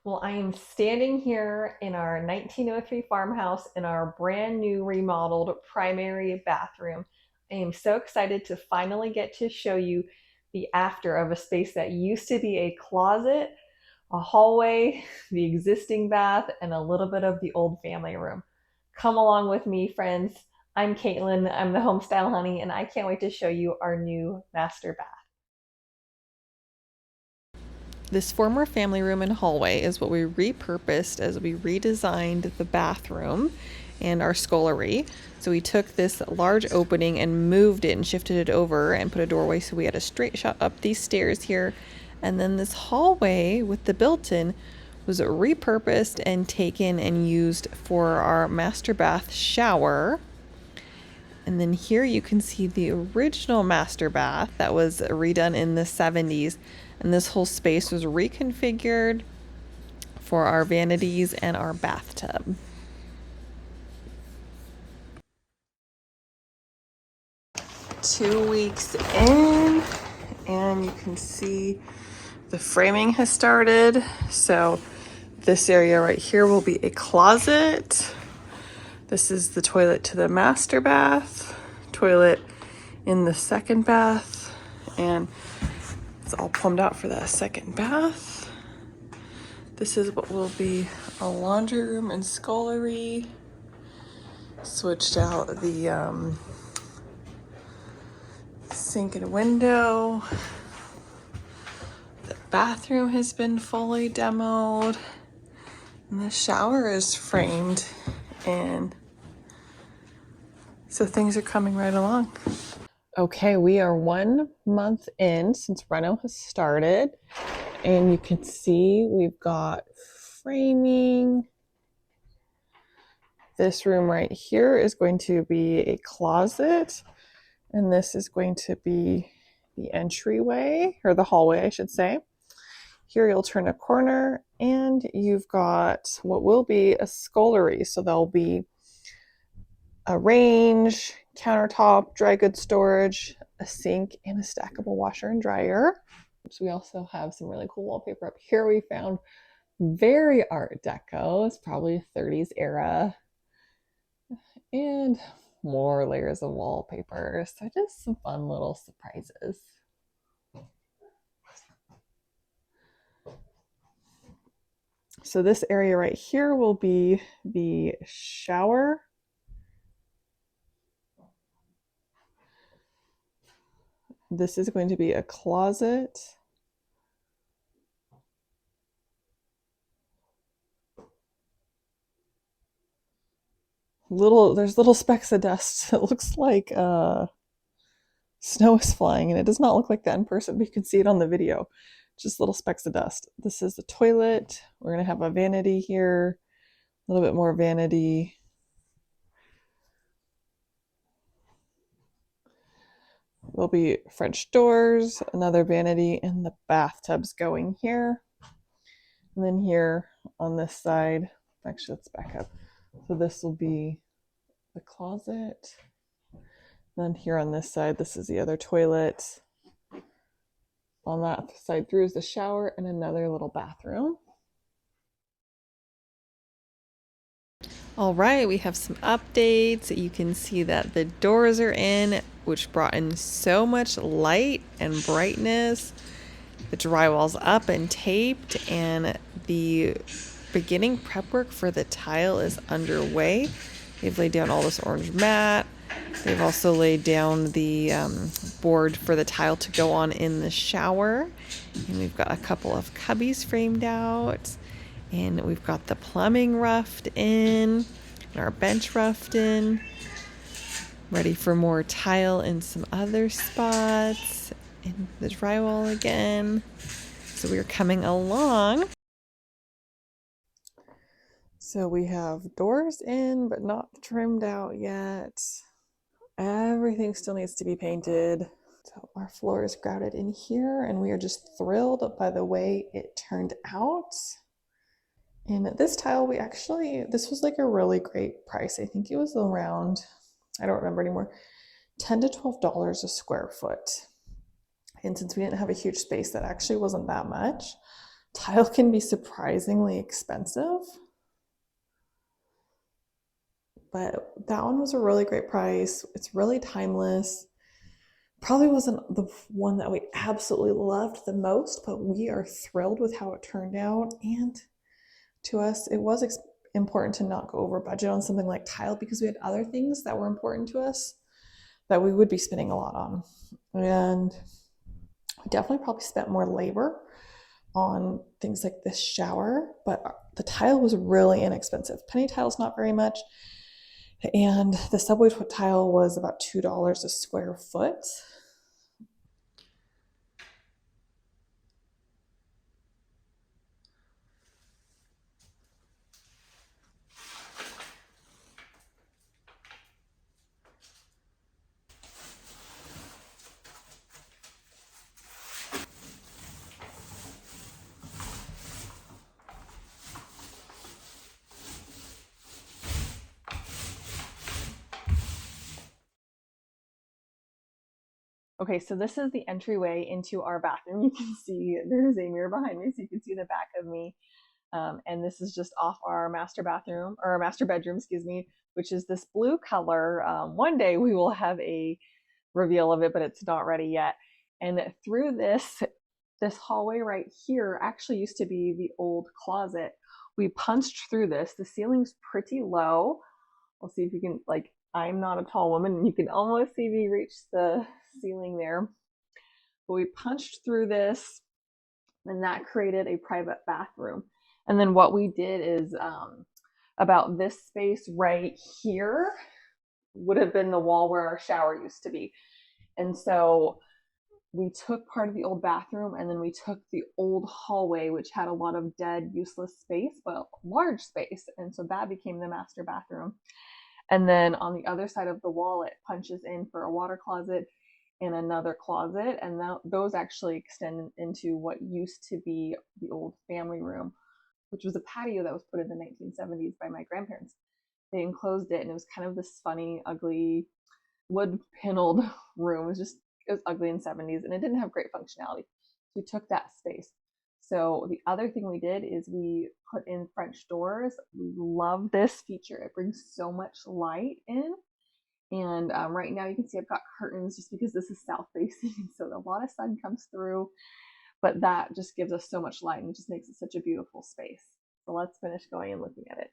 Well, I am standing here in our 1903 farmhouse in our brand new remodeled primary bathroom. I am so excited to finally get to show you the after of a space that used to be a closet, a hallway, the existing bath, and a little bit of the old family room. Come along with me, friends. I'm Caitlin. I'm the Homestyle Honey, and I can't wait to show you our new master bath. This former family room and hallway is what we repurposed as we redesigned the bathroom and our scullery. So we took this large opening and moved it and shifted it over and put a doorway so we had a straight shot up these stairs here. And then this hallway with the built-in was repurposed and taken and used for our master bath shower. And then here you can see the original master bath that was redone in the 70s. And this whole space was reconfigured for our vanities and our bathtub. Two weeks in, and you can see the framing has started. So this area right here will be a closet. This is the toilet to the master bath, toilet in the second bath, and it's all plumbed out for that second bath. This is what will be a laundry room and scullery. Switched out the sink and window. The bathroom has been fully demoed. And the shower is framed, and so things are coming right along. Okay, we are 1 month in since reno has started, and you can see we've got framing. This room right here is going to be a closet, and this is going to be the entryway, or the hallway, I should say. Here you'll turn a corner and you've got what will be a scullery. So there'll be a range, countertop, dry goods storage, a sink, and a stackable washer and dryer. So we also have some really cool wallpaper up here. We found very Art Deco. It's probably 30s era. And more layers of wallpaper. So just some fun little surprises. So this area right here will be the shower. This is going to be a closet. There's little specks of dust. It looks like snow is flying, and it does not look like that in person, but you can see it on the video. Just little specks of dust. This is the toilet. We're gonna have a vanity here, a little bit more vanity. Will be French doors, another vanity, and the bathtub's going here. And then here on this side, actually let's back up. So this will be the closet. Then here on this side, this is the other toilet. On that side through is the shower and another little bathroom. All right, we have some updates. You can see that the doors are in, which brought in so much light and brightness. The drywall's up and taped, and the beginning prep work for the tile is underway. They've laid down all this orange mat. They've also laid down the board for the tile to go on in the shower. And we've got a couple of cubbies framed out. And we've got the plumbing roughed in, and our bench roughed in. Ready for more tile in some other spots. And the drywall again. So we're coming along. So we have doors in, but not trimmed out yet. Everything still needs to be painted. So our floor is grouted in here, and we are just thrilled by the way it turned out. And this tile, this was like a really great price. I think it was around, I don't remember anymore, $10 to $12 a square foot. And since we didn't have a huge space, that actually wasn't that much. Tile can be surprisingly expensive, but that one was a really great price. It's really timeless. Probably wasn't the one that we absolutely loved the most, but we are thrilled with how it turned out. And to us, it was important to not go over budget on something like tile because we had other things that were important to us that we would be spending a lot on. And we definitely probably spent more labor on things like this shower, but the tile was really inexpensive. Penny tile's not very much. And the subway tile was about $2 a square foot. Okay, so this is the entryway into our bathroom. You can see there's a mirror behind me, so you can see the back of me. And this is just off our master bathroom, or our master bedroom, excuse me, which is this blue color. One day we will have a reveal of it, but it's not ready yet. And through this hallway right here actually used to be the old closet. We punched through this. The ceiling's pretty low. We'll see if you can, like, I'm not a tall woman, and you can almost see me reach the ceiling there. But we punched through this, and that created a private bathroom. And then what we did is about this space right here would have been the wall where our shower used to be. And so we took part of the old bathroom and then we took the old hallway, which had a lot of dead, useless space, but large space. And so that became the master bathroom. And then on the other side of the wall, it punches in for a water closet and another closet. And those actually extend into what used to be the old family room, which was a patio that was put in the 1970s by my grandparents. They enclosed it, and it was kind of this funny, ugly, wood paneled room. It was ugly in the 70s, and it didn't have great functionality. So we took that space. So the other thing we did is we put in French doors. We love this feature. It brings so much light in. And right now you can see I've got curtains just because this is south facing, so a lot of sun comes through, but that just gives us so much light and just makes it such a beautiful space. So let's finish going and looking at it.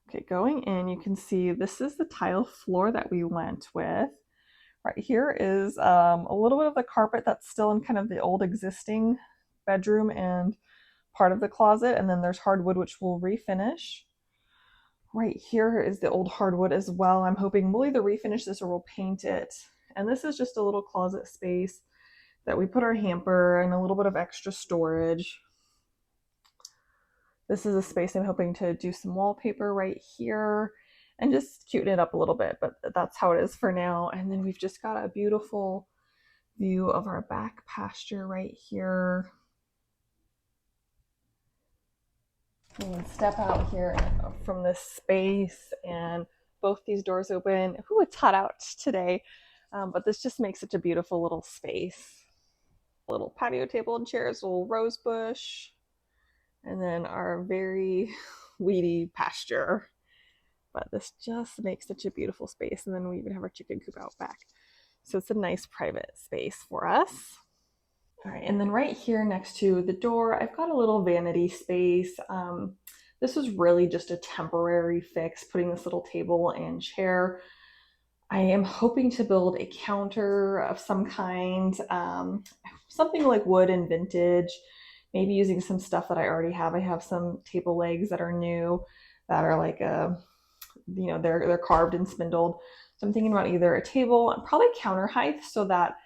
Okay, going in, you can see this is the tile floor that we went with. Right here is a little bit of the carpet that's still in kind of the old existing bedroom and part of the closet, and then there's hardwood, which we'll refinish. Right here is the old hardwood as well. I'm hoping we'll either refinish this or we'll paint it. And this is just a little closet space that we put our hamper and a little bit of extra storage. This is a space I'm hoping to do some wallpaper right here and just cuten it up a little bit, but that's how it is for now. And then we've just got a beautiful view of our back pasture right here. You can step out here from this space and both these doors open. Ooh, it's hot out today, but this just makes such a beautiful little space. A little patio table and chairs, a little rose bush, and then our very weedy pasture. But this just makes such a beautiful space. And then we even have our chicken coop out back. So it's a nice private space for us. All right, and then right here next to the door, I've got a little vanity space. This was really just a temporary fix, putting this little table and chair. I am hoping to build a counter of some kind, something like wood and vintage, maybe using some stuff that I already have. I have some table legs that are new that are like they're carved and spindled. So I'm thinking about either a table and probably counter height so that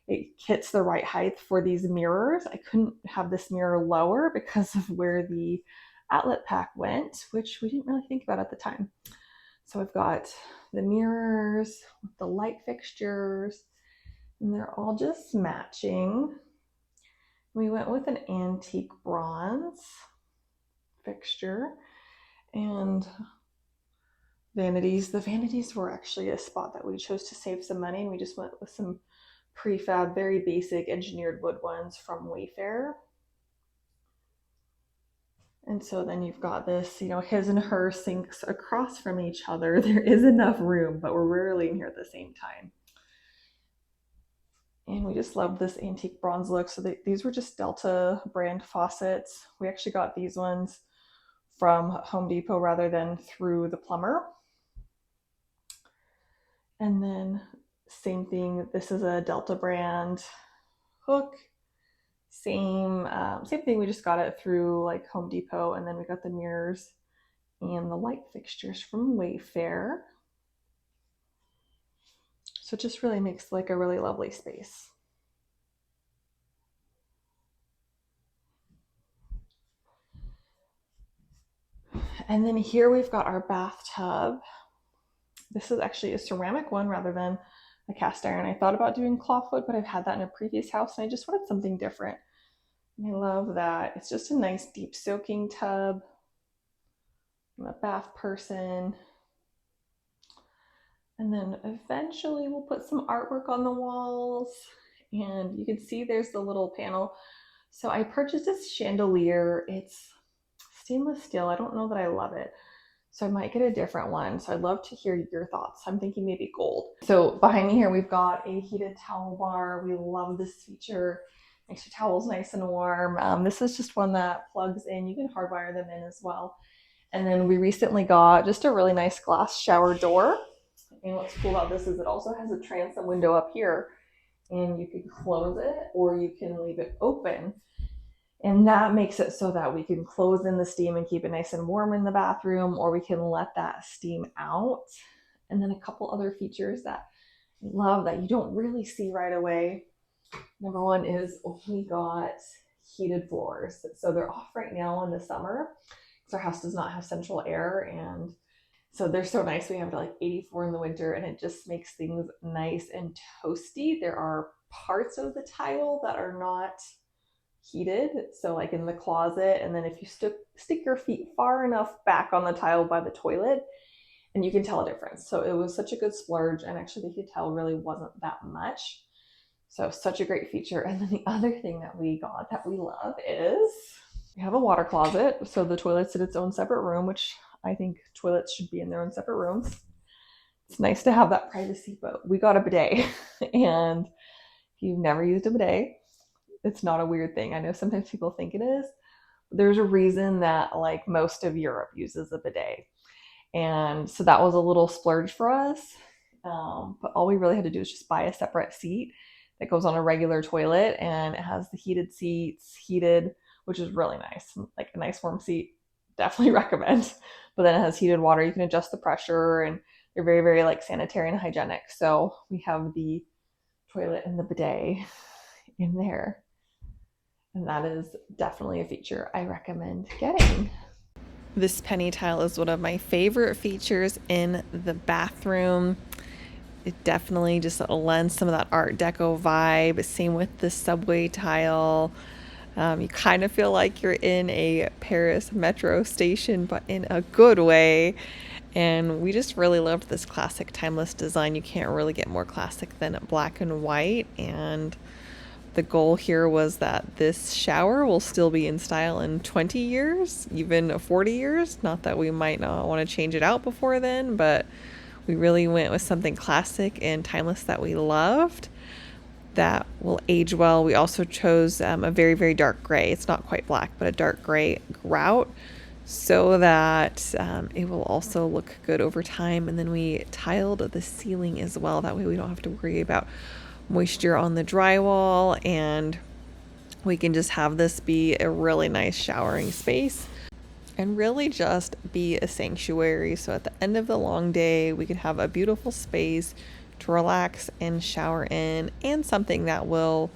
it hits the right height for these mirrors. I couldn't have this mirror lower because of where the outlet pack went, which we didn't really think about at the time. So I've got the mirrors with the light fixtures, and they're all just matching. We went with an antique bronze fixture and vanities. The vanities were actually a spot that we chose to save some money, and we just went with some prefab, very basic engineered wood ones from Wayfair. And so then you've got this, his and her sinks across from each other. There is enough room, but we're rarely in here at the same time. And we just love this antique bronze look. So these were just Delta brand faucets. We actually got these ones from Home Depot rather than through the plumber. And then same thing, this is a Delta brand hook. Same thing, we just got it through like Home Depot, and then we got the mirrors and the light fixtures from Wayfair. So it just really makes like a really lovely space. And then here we've got our bathtub. This is actually a ceramic one rather than a cast iron. I thought about doing clawfoot, but I've had that in a previous house and I just wanted something different. And I love that. It's just a nice deep soaking tub. I'm a bath person. And then eventually we'll put some artwork on the walls. And you can see there's the little panel. So I purchased this chandelier. It's stainless steel. I don't know that I love it. So I might get a different one. So I'd love to hear your thoughts. I'm thinking maybe gold. So behind me here, we've got a heated towel bar. We love this feature. Makes your towels nice and warm. This is just one that plugs in. You can hardwire them in as well. And then we recently got just a really nice glass shower door. And what's cool about this is it also has a transom window up here. And you can close it or you can leave it open. And that makes it so that we can close in the steam and keep it nice and warm in the bathroom, or we can let that steam out. And then a couple other features that I love that you don't really see right away. Number one is we got heated floors. So they're off right now in the summer because our house does not have central air. And so they're so nice. We have like 84 in the winter and it just makes things nice and toasty. There are parts of the tile that are not heated, so like in the closet, and then if you stick your feet far enough back on the tile by the toilet, and you can tell a difference. So it was such a good splurge, and actually the heat tile really wasn't that much. So such a great feature. And then the other thing that we got that we love is we have a water closet. So the toilet's in its own separate room, which I think toilets should be in their own separate rooms. It's nice to have that privacy, but we got a bidet. And if you've never used a bidet, it's not a weird thing. I know sometimes people think it is. There's a reason that like most of Europe uses a bidet. And so that was a little splurge for us. But all we really had to do is just buy a separate seat that goes on a regular toilet, and it has the heated seats, which is really nice. Like a nice warm seat, definitely recommend. But then it has heated water. You can adjust the pressure, and they're very, very like sanitary and hygienic. So we have the toilet and the bidet in there. And that is definitely a feature I recommend getting. This penny tile is one of my favorite features in the bathroom. It definitely just lends some of that Art Deco vibe. Same with the subway tile. You kind of feel like you're in a Paris metro station, but in a good way. And we just really loved this classic timeless design. You can't really get more classic than black and white. And the goal here was that this shower will still be in style in 20 years, even 40 years. Not that we might not want to change it out before then, but we really went with something classic and timeless that we loved that will age well. We also chose a very, very dark gray. It's not quite black, but a dark gray grout so that it will also look good over time. And then we tiled the ceiling as well. That way we don't have to worry about moisture on the drywall, and we can just have this be a really nice showering space and really just be a sanctuary. So at the end of the long day, we could have a beautiful space to relax and shower in, and something that will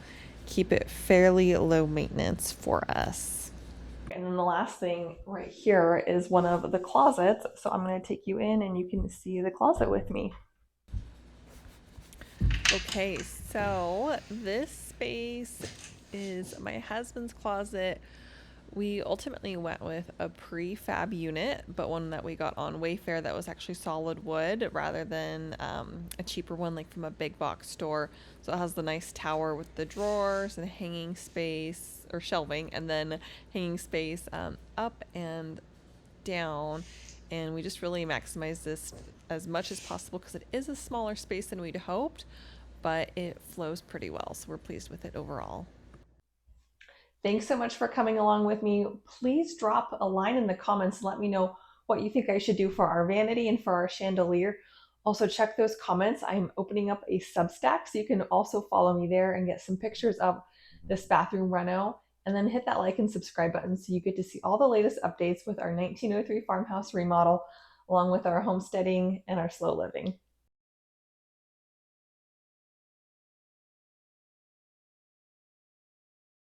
keep it fairly low maintenance for us. And then the last thing right here is one of the closets. So I'm going to take you in and you can see the closet with me. Okay, so this space is my husband's closet. We ultimately went with a prefab unit, but one that we got on Wayfair that was actually solid wood rather than a cheaper one like from a big box store. So it has the nice tower with the drawers and hanging space. or shelving, and then hanging space up and down. And we just really maximize this as much as possible because it is a smaller space than we'd hoped, but it flows pretty well. So we're pleased with it overall. Thanks so much for coming along with me. Please drop a line in the comments and let me know what you think I should do for our vanity and for our chandelier. Also, check those comments. I'm opening up a Substack, so you can also follow me there and get some pictures of this bathroom reno. And then hit that like and subscribe button so you get to see all the latest updates with our 1903 farmhouse remodel, along with our homesteading and our slow living.